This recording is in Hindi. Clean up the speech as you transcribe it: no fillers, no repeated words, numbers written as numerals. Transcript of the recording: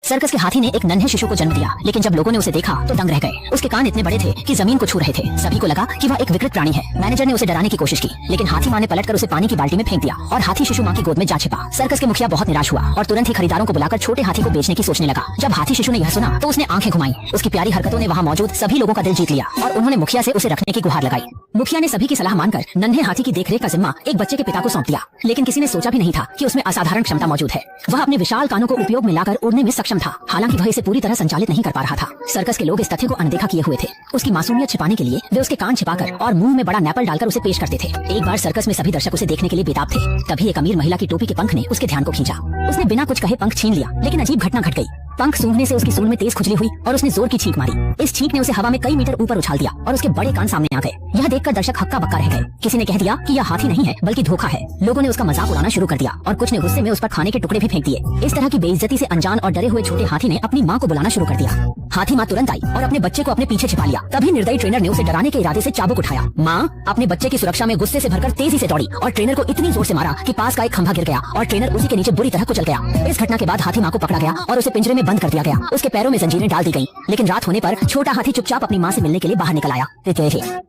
सर्कस के हाथी ने एक नन्हे शिशु को जन्म दिया, लेकिन जब लोगों ने उसे देखा तो दंग रह गए। उसके कान इतने बड़े थे कि जमीन को छू रहे थे। सभी को लगा कि वह एक विकृत प्राणी है। मैनेजर ने उसे डराने की कोशिश की, लेकिन हाथी माँ ने पलटकर उसे पानी की बाल्टी में फेंक दिया और हाथी शिशु माँ की गोद में जा छिपा। सर्कस के मुखिया बहुत निराश हुआ और तुरंत ही खरीदारों को बुलाकर छोटे हाथी को बेचने की सोचने लगा। जब हाथी शिशु ने यह सुना तो उसने आंखें घुमाई। उसकी प्यारी हरकतों ने वहाँ मौजूद सभी लोगों का दिल जीत लिया और उन्होंने मुखिया से उसे रखने की गुहार लगाई। मुखिया ने सभी की सलाह मानकर नन्हे हाथी की देखरेख का जिम्मा एक बच्चे के पिता को सौंप दिया, लेकिन किसी ने सोचा भी नहीं था कि उसमें असाधारण क्षमता मौजूद है। वह अपने विशाल कानों को उपयोग में लाकर उड़ने में सक्षम था, हालांकि वह इसे पूरी तरह संचालित नहीं कर पा रहा था। सर्कस के लोग इस तथ्य को अनदेखा किए हुए थे। उसकी मासूमियत छिपाने के लिए वे उसके कान छिपाकर और मुंह में बड़ा नैपल डालकर उसे पेश करते थे। एक बार सर्कस में सभी दर्शक उसे देखने के लिए बेताब थे। तभी एक अमीर महिला की टोपी के पंख ने उसके ध्यान को खींचा। उसने बिना कुछ कहे पंख छीन लिया, लेकिन अजीब घटना घट गई। पंख सूंघने से उसकी सूंड में तेज खुजली हुई और उसने जोर की छींक मारी। इस छींक ने उसे हवा में कई मीटर ऊपर उछाल दिया और उसके बड़े कान सामने आ गए। यह देखकर दर्शक हक्का बक्का रह गए। किसी ने कह दिया कि यह हाथी नहीं है बल्कि धोखा है। लोगों ने उसका मजाक उड़ाना शुरू कर दिया और कुछ ने गुस्से में उस पर खाने के टुकड़े भी फेंक दिए। इस तरह की बेइज्जती से अनजान और डरे हुए छोटे हाथी ने अपनी माँ को बुलाना शुरू कर दिया। हाथी माँ तुरंत आई और अपने बच्चे को अपने पीछे छिपा लिया। तभी निर्दयी ट्रेनर ने उसे डराने के इरादे से चाबुक उठाया। माँ अपने बच्चे की सुरक्षा में गुस्से से भरकर तेजी से दौड़ी और ट्रेनर को इतनी जोर से मारा कि पास का एक खंभा गिर गया और ट्रेनर उसी के नीचे बुरी तरह कुचल गया। इस घटना के बाद हाथी माँ को पकड़ा गया और उसे पिंजरे में बंद कर दिया गया। उसके पैरों में जंजीरें डाल दी गईं, लेकिन रात होने पर छोटा हाथी चुपचाप अपनी माँ से मिलने के लिए बाहर निकल आया।